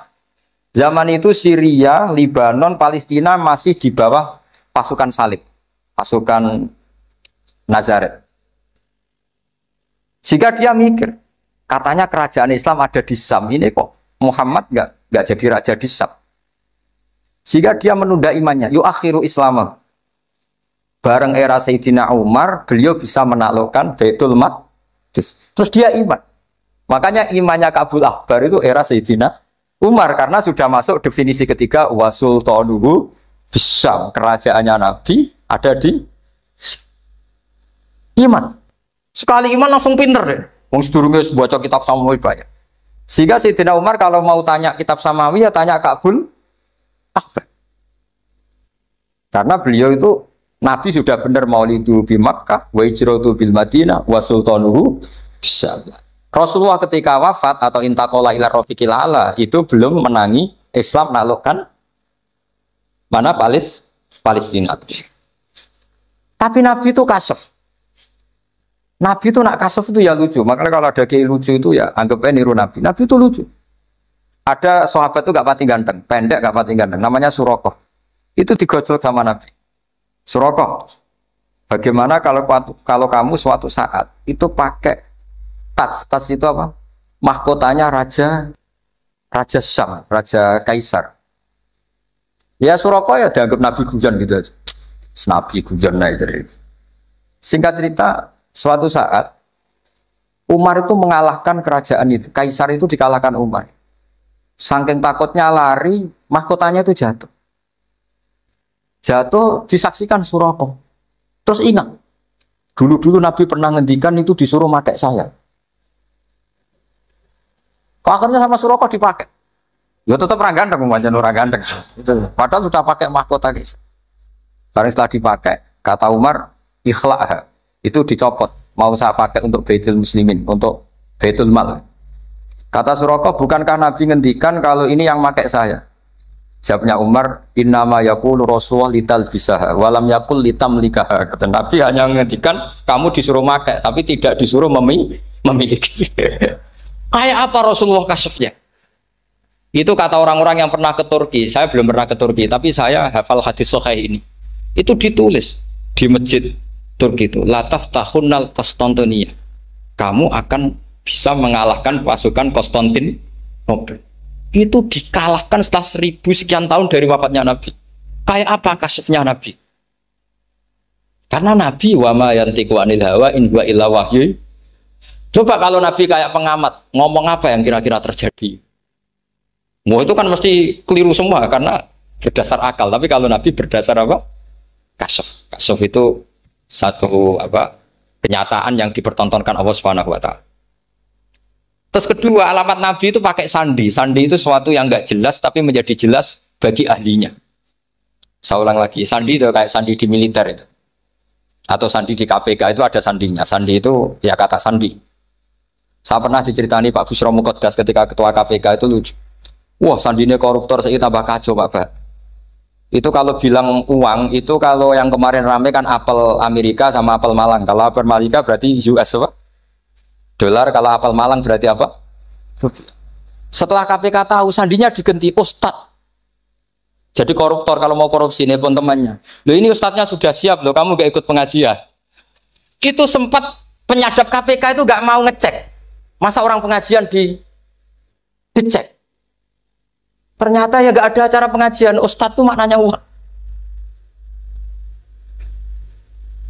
Zaman itu Syria, Libanon, Palestina masih di bawah pasukan salib, pasukan Nazaret. Sehingga dia mikir, katanya kerajaan Islam ada di Syam, ini kok Muhammad nggak jadi raja di Syam. Sehingga dia menunda imannya. Yuakhiru Islam. Bareng era Sayyidina Umar, beliau bisa menaklukkan Baitul Maqdis. Terus dia iman. Makanya imannya Kabil Akbar itu era Sayyidina Umar, karena sudah masuk definisi ketiga wasultanuhu bis-Syam. Kerajaannya Nabi ada di iman. Sekali iman langsung pinter deh. Wong sedurunge baca kitab Samuel banyak. Sehingga Sayyidina Umar kalau mau tanya kitab Samawi ya tanya Ka'bul Ahbar. Karena beliau itu Nabi sudah benar maulidu bi Makkah, wa hijratu bil Madinah, wa sultanuhu bisyam. Rasulullah ketika wafat atau intaqala ila rafiqil ala itu belum menangi Islam naklukkan mana Palestina. Tapi Nabi itu kasef. Nabi itu nak kasef itu ya lucu. Makanya kalau ada kiai lucu itu ya anggapnya niru Nabi. Nabi itu lucu. Ada sahabat itu gak pati ganteng, pendek gak pati ganteng. Namanya Surakoh. Itu digojol sama Nabi. Surakoh, bagaimana kalau kamu suatu saat itu pakai tas itu apa? Mahkotanya Raja Syam, Raja Kaisar. Ya Surakoh ya dianggap Nabi Gujan gitu aja. Nabi Gujan aja itu. Singkat cerita, suatu saat Umar itu mengalahkan kerajaan itu. Kaisar itu dikalahkan Umar. Saking takutnya lari, mahkotanya itu jatuh. Jatuh disaksikan Surakoh. Terus ingat, dulu Nabi pernah ngendikan itu disuruh pakai saya. Akhirnya sama Surakoh dipakai. Ya tetap orang ganteng, orang ganteng. Padahal sudah pakai mahkota guys. Karena setelah dipakai, kata Umar, ikhlaq. Itu dicopot. Mau saya pakai untuk Baitul Muslimin, untuk Baitul Mal. Kata Surakoh, bukankah Nabi ngendikan kalau ini yang pakai saya? Jawabnya Umar, innama yaqulu Rasulullah lital bisaha, walam yaqul litamlikaha. Kata Nabi hanya ngendikan kamu disuruh pakai, tapi tidak disuruh memiliki. Kayak apa Rasulullah kasefnya? Itu kata orang-orang yang pernah ke Turki. Saya belum pernah ke Turki, tapi saya hafal hadis sahih ini. Itu ditulis di masjid Turki itu, la taftahunnal Konstantinia. Kamu akan bisa mengalahkan pasukan Konstantinopel. Itu dikalahkan setelah 1000 sekian tahun dari wafatnya Nabi. Kayak apa kasefnya Nabi? Karena Nabi wa ma yantiqu anil hawa in huwa illa wahyu. Coba kalau Nabi kayak pengamat, ngomong apa yang kira-kira terjadi? Mau itu kan mesti keliru semua karena berdasar akal. Tapi kalau Nabi berdasar apa? Kasef. Kasef itu satu apa? Kenyataan yang dipertontonkan Allah Subhanahu wa taala. Terus kedua, alamat Nabi itu pakai sandi. Sandi itu sesuatu yang enggak jelas tapi menjadi jelas bagi ahlinya. Saya ulang lagi, sandi itu kayak sandi di militer itu. Atau sandi di KPK itu ada sandinya. Sandi itu ya kata sandi. Saya pernah diceritani Pak Busro Muqaddas ketika ketua KPK itu lucu. Wah, sandinya koruptor saya tambah kacau Pak. Itu kalau bilang uang itu kalau yang kemarin rame kan apel Amerika sama apel Malang. Kalau apel Amerika berarti US apa? Dolar, kalau apel Malang berarti apa? Setelah KPK tahu sandinya diganti Ustadz. Jadi koruptor kalau mau korupsi ini pun temannya. Loh ini Ustadznya sudah siap loh, kamu gak ikut pengajian. Itu sempat penyadap KPK itu gak mau ngecek. Masa orang pengajian dicek. Ternyata ya gak ada acara pengajian, Ustadz tuh maknanya uang.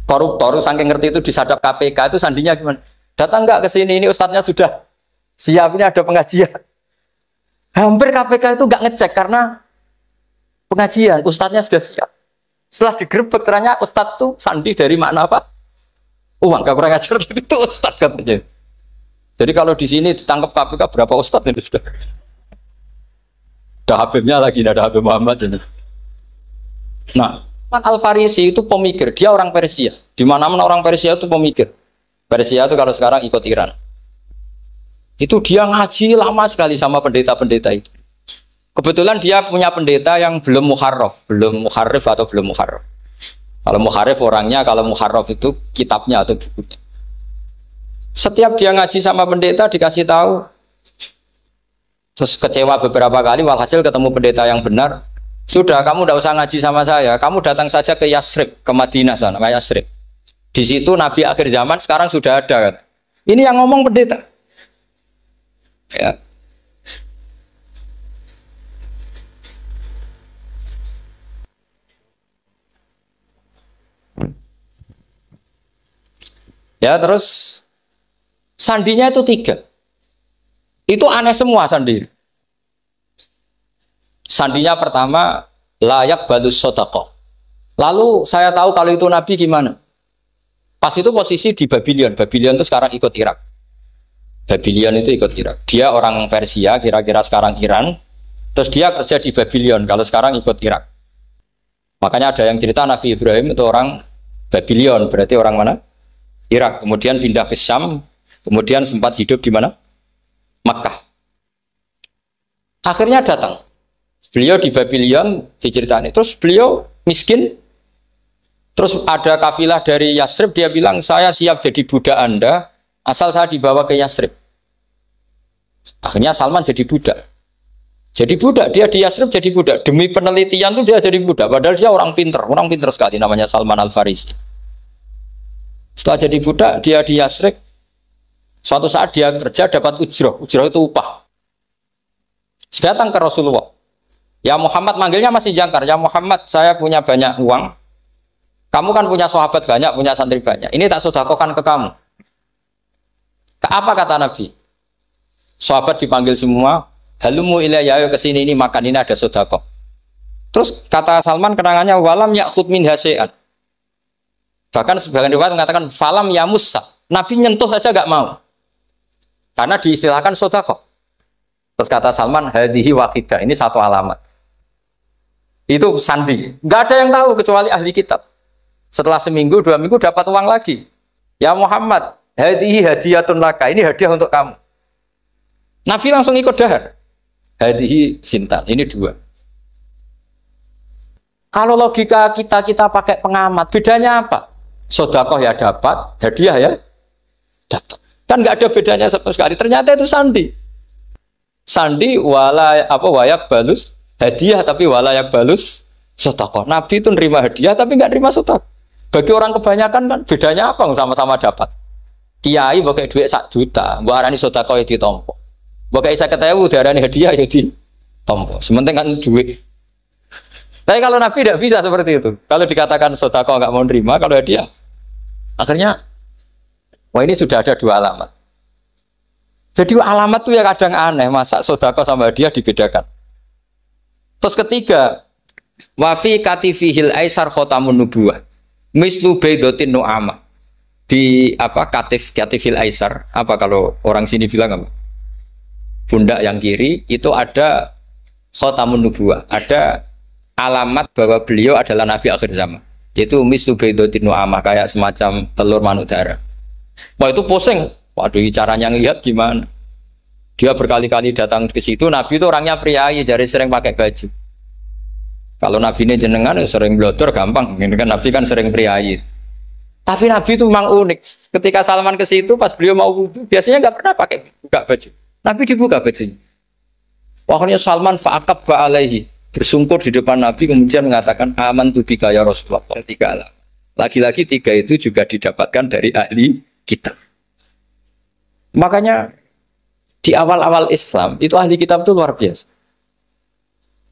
Koruptor saking ngerti itu disadap KPK itu sandinya gimana? Datang nggak ke sini, ini Ustadznya sudah siap, ini ada pengajian. Hampir KPK itu nggak ngecek karena pengajian, Ustadznya sudah siap. Setelah digerebek ternyata Ustadz tuh sandi dari makna apa? Uang, gak kurang ajar gitu tuh Ustadz katanya. Jadi kalau di sini ditangkap KPK berapa Ustadz ini sudah? Ada Habibnya lagi, ada Habib Muhammad ini. Nah, Al-Farisi itu pemikir, dia orang Persia. Di mana-mana orang Persia itu pemikir. Persia itu kalau sekarang ikut Iran. Itu dia ngaji lama sekali sama pendeta-pendeta itu. Kebetulan dia punya pendeta yang belum muharraf, belum muharrif atau belum muharraf. Kalau muharrif orangnya, kalau muharraf itu kitabnya atau bukunya. Setiap dia ngaji sama pendeta dikasih tahu. Terus kecewa beberapa kali, walhasil ketemu pendeta yang benar. Sudah, kamu tidak usah ngaji sama saya. Kamu datang saja ke Yasrib, ke Madinah sana, ke Yasrib. Di situ Nabi akhir zaman sekarang sudah ada kan. Ini yang ngomong pendeta. Ya. Ya terus sandinya itu 3. Itu aneh semua sandi. Sandinya pertama layak balus sodaqoh. Lalu saya tahu kalau itu Nabi gimana. Pas itu posisi di Babylon. Babylon itu sekarang ikut Irak. Babylon itu ikut Irak. Dia orang Persia, kira-kira sekarang Iran. Terus dia kerja di Babylon, kalau sekarang ikut Irak. Makanya ada yang cerita Nabi Ibrahim itu orang Babylon, berarti orang mana? Irak. Kemudian pindah ke Syam, kemudian sempat hidup di mana? Makkah. Akhirnya datang. Beliau di Babylon diceritain. Terus beliau miskin. Terus ada kafilah dari Yasrib, dia bilang, saya siap jadi budak Anda, asal saya dibawa ke Yasrib. Akhirnya Salman jadi budak. Jadi budak, dia di Yasrib jadi budak. Demi penelitian tuh dia jadi budak. Padahal dia orang pinter sekali, namanya Salman Al-Farisi. Setelah jadi budak, dia di Yasrib. Suatu saat dia kerja dapat ujroh. Ujroh itu upah. Datang ke Rasulullah. Ya Muhammad, manggilnya masih jangkar. Ya Muhammad, saya punya banyak uang. Kamu kan punya sahabat banyak, punya santri banyak. Ini tak sedekahkan ke kamu. Apa kata Nabi? Sahabat dipanggil semua. Halumu ilayya, ayo kesini, ini makan, ini ada sedekah. Terus kata Salman kenangannya, walam ya'khud min hasya'an. Bahkan sebagian riwayat mengatakan falam yamussa. Nabi nyentuh saja gak mau. Karena diistilahkan sedekah. Terus kata Salman, hadhihi waqidah, ini satu alamat. Itu sandi. Gak ada yang tahu kecuali ahli kitab. Setelah seminggu, 2 minggu dapat uang lagi. Ya Muhammad, hadhihi hadiyatun laka, ini hadiah untuk kamu. Nabi langsung ikut dahar. Hadhihi sintan, ini 2. Kalau logika kita pakai pengamat, bedanya apa? Sedekah ya dapat, hadiah ya dapat. Kan nggak ada bedanya sama sekali. Ternyata itu sandi. Sandi wala apa wayak balus hadiah tapi walayak balus sedekah. Nabi itu nerima hadiah tapi nggak nerima sedekah. Bagi orang kebanyakan kan bedanya apa? Sama-sama dapat. Kiai pakai duit 1 juta, mbok arani sedekah ya ditompo. Pakai 50.000 diarani hadiah ya ditompo. Sementing kan duit. Tapi kalau Nabi tidak bisa seperti itu. Kalau dikatakan sedekah nggak mau nerima, kalau hadiah akhirnya wah ini sudah ada 2 alamat. Jadi alamat tuh ya kadang aneh, masa sedekah sama hadiah dibedakan. Terus ketiga, wa fi katifihil aisar khatamun nubuwah. Mislu baidatin nu'amah. Di apa katifil aisar, apa kalau orang sini bilang apa? Pundak yang kiri itu ada khatamun nubuwah, ada alamat bahwa beliau adalah nabi akhir zaman. Yaitu mislu baidatin nu'amah, kayak semacam telur manuk darah. Wah itu pusing. Waduh, caranya ngelihat gimana? Dia berkali-kali datang ke situ. Nabi itu orangnya priayi, jadi sering pakai baju. Kalau Nabi ini jenengan sering blodor gampang. Ini kan Nabi kan sering priayi. Tapi Nabi itu memang unik. Ketika Salman ke situ, pas beliau mau wudu, biasanya nggak pernah pakai buka baju. Nabi dibuka bajunya. Akhirnya Salman fa'aqab ba'alaihi, bersungkur di depan Nabi, kemudian mengatakan aman tu bika ya Rasulullah. Lagi-lagi 3 itu juga didapatkan dari ahli kitab. Makanya di awal-awal Islam itu ahli kitab itu luar biasa.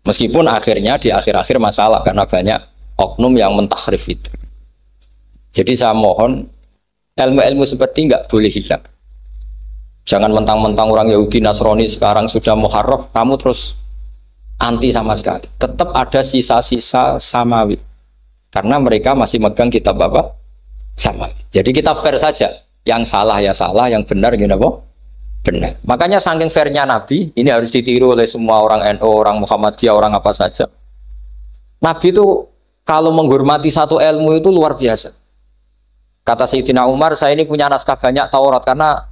Meskipun akhirnya di akhir-akhir masalah karena banyak oknum yang mentahrif itu. Jadi saya mohon ilmu-ilmu seperti nggak boleh hilang. Jangan mentang-mentang orang Yahudi Nasrani sekarang sudah muharraf, kamu terus anti sama sekali. Tetap ada sisa-sisa samawi. Karena mereka masih megang kitab apa? Samawi. Jadi kita fair saja. Yang salah ya salah, yang benar gini apa? Benar. Makanya saking fairnya Nabi, ini harus ditiru oleh semua orang NU, orang Muhammadiyah, orang apa saja. Nabi itu kalau menghormati satu ilmu itu luar biasa. Kata Sayyidina Umar, saya ini punya naskah banyak Taurat karena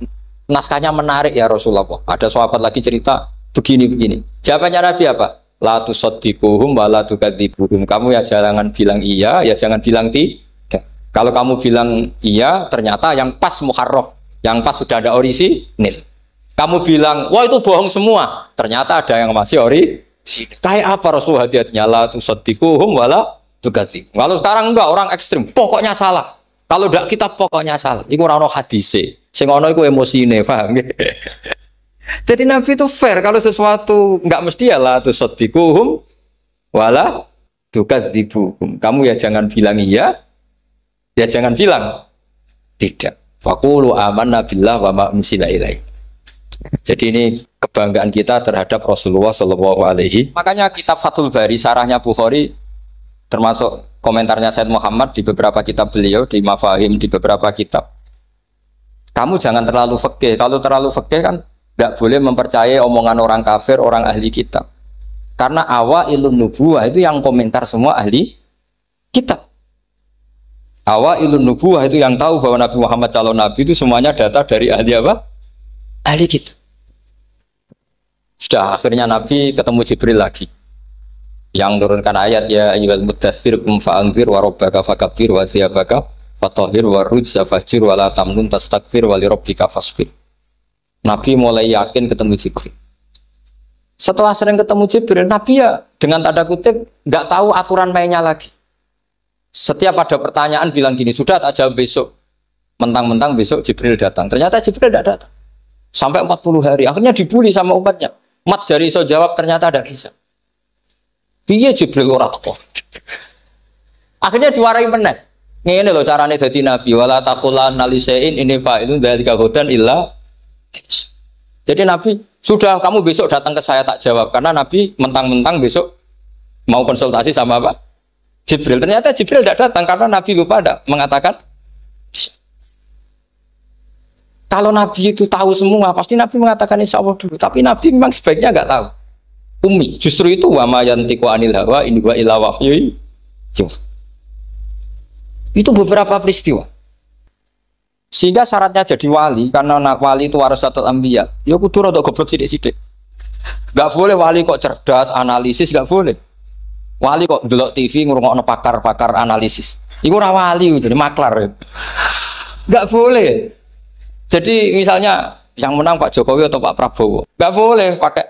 naskahnya menarik ya Rasulullah. Ada sahabat lagi cerita begini-begini. Jawabannya Nabi apa? La tusaddiquhum wa la tukadzibuhum. Kamu ya jangan bilang iya, ya jangan bilang tidak. Kalau kamu bilang iya, ternyata yang pas muharraf, yang pas sudah ada orisinil. Kamu bilang, wah itu bohong semua, ternyata ada yang masih orisinil. Kayak apa Rasulullah hati-hatinya? La tusaddiquhum wa la tukadzibuhum. Kalau sekarang enggak, orang ekstrim, pokoknya salah. Kalau tidak kita pokoknya salah. Iku ora ono hadise. Sing ono iku emosine, paham gitu. Jadi Nabi itu fair. Kalau sesuatu enggak mesti ya la tusaddiquhum wa la tukadzibuhum. Kamu ya jangan bilang iya, ya jangan bilang tidak. Faqulu amanna billah wa ma unzila ilaihi. Jadi ini kebanggaan kita terhadap Rasulullah Shallallahu Alaihi. Makanya kitab Fathul Bari, sarahnya Bukhari, termasuk komentarnya Said Muhammad di beberapa kitab beliau, di Mafahim, di beberapa kitab. Kamu jangan terlalu fikih. Kalau terlalu fikih kan nggak boleh mempercayai omongan orang kafir, orang ahli kitab. Karena awailun nubuwah itu yang komentar semua ahli kitab. Awailun nubuwah itu yang tahu bahwa Nabi Muhammad calon nabi itu semuanya data dari ahli apa? Ahli kitab. Sudah akhirnya Nabi ketemu Jibril lagi. Yang turunkan ayat ya ayyuhal muddatsir qum fa'anzir wa rabbaka fakabbir wa thiyabaka fatahhir wa rujza fahjur wa la tamnun tastakbir wa li rabbika fasbir. Nabi mulai yakin ketemu Jibril. Setelah sering ketemu Jibril, Nabi ya dengan tanda kutip nggak tahu aturan mainnya lagi. Setiap ada pertanyaan bilang gini, sudah tak jawab besok. Mentang-mentang besok Jibril datang. Ternyata Jibril tidak datang. Sampai 40 hari. Akhirnya dibully sama umatnya. Mat dari so jawab ternyata ada bisa. Piye Jibril ora teko. Akhirnya diwarai meneh. Ngene lho carane dadi nabi wala taqulanna lisein ini fa'ilun dzalika hudan illa. Jadi Nabi sudah kamu besok datang ke saya tak jawab karena Nabi mentang-mentang besok mau konsultasi sama apa? Jibril. Ternyata Jibril tidak datang karena Nabi lupa ada mengatakan kalau Nabi itu tahu semua pasti Nabi mengatakan insya Allah dulu. Tapi Nabi memang sebaiknya nggak tahu. Umi justru itu wa ma yantiqu anil hawa in huwa illa wahyu. Itu beberapa peristiwa. Sehingga syaratnya jadi wali karena wali itu warasatul anbiya. Ya kudu rada goblok sithik-sithik. Enggak boleh wali kok cerdas, analisis enggak boleh. Wali kok delok TV ngrungokno pakar-pakar analisis. Iku ora wali jadi maklar. Enggak boleh. Jadi misalnya yang menang Pak Jokowi atau Pak Prabowo, enggak boleh pakai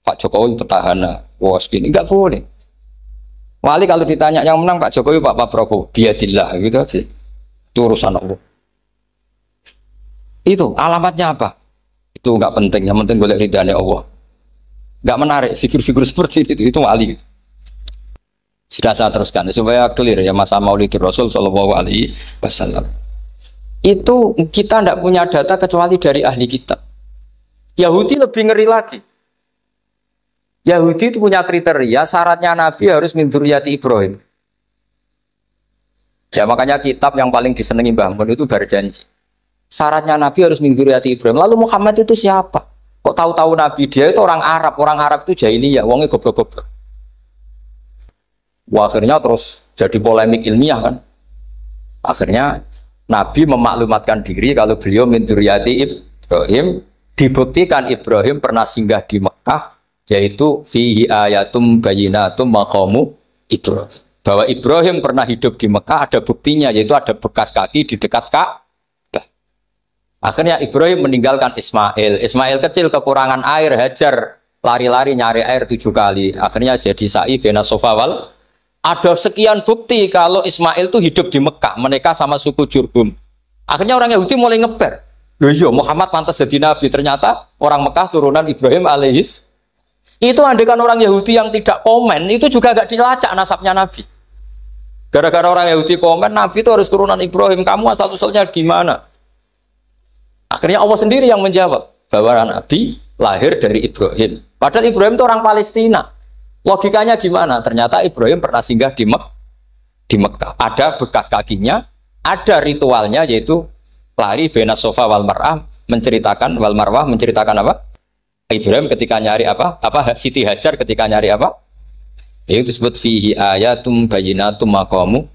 Pak Jokowi petahana, wos gini, enggak boleh. Wali kalau ditanya yang menang Pak Jokowi Pak Prabowo, biadillah gitu aja. Itu urusan Allah. Itu alamatnya apa? Itu enggak penting, yang penting golek ridhane Allah. Enggak menarik figur-figur seperti itu wali. Sudah saya teruskan supaya clear ya masa Maulid Rasul Shallallahu Alaihi Wasallam. Itu kita tidak punya data kecuali dari ahli kitab. Yahudi lebih ngeri lagi. Yahudi itu punya kriteria syaratnya Nabi harus min dzurriyyati Ibrahim. Ya makanya kitab yang paling disenangi Mbah Mun itu berjanji. Syaratnya Nabi harus min dzurriyyati Ibrahim. Lalu Muhammad itu siapa? Kok tahu-tahu Nabi dia itu orang Arab. Orang Arab itu jahiliyah, wongnya goblok-goblok. Wah, akhirnya terus jadi polemik ilmiah kan. Akhirnya Nabi memaklumatkan diri kalau beliau min dzurriyyati Ibrahim. Dibuktikan Ibrahim pernah singgah di Mekah, yaitu fihi ayatum bayyinatum maqamu Ibrahim. Bahwa Ibrahim pernah hidup di Mekah ada buktinya, yaitu ada bekas kaki di dekat Ka'bah. Akhirnya Ibrahim meninggalkan Ismail. Ismail kecil kekurangan air, Hajar lari-lari nyari air 7 kali. Akhirnya jadi sa'i bena sofa wal. Ada sekian bukti kalau Ismail itu hidup di Mekah, menikah sama suku Jurhum. Akhirnya orang Yahudi mulai ngeper. Loh iya, Muhammad pantas jadi nabi. Ternyata orang Mekah turunan Ibrahim alaihis. Itu andekan orang Yahudi yang tidak komen, itu juga gak dilacak nasabnya Nabi. Gara-gara orang Yahudi komen, Nabi itu harus turunan Ibrahim. Kamu asal-usulnya gimana? Akhirnya Allah sendiri yang menjawab bahwa Nabi lahir dari Ibrahim. Padahal Ibrahim itu orang Palestina. Logikanya gimana? Ternyata Ibrahim pernah singgah di Mekah. Ada bekas kakinya, ada ritualnya yaitu lari bena sofa wal mar'ah, menceritakan wal marwah, menceritakan apa? Ibrahim ketika nyari apa? Siti Hajar ketika nyari apa? Itu disebut fihi ayatum bayyinatum maqamu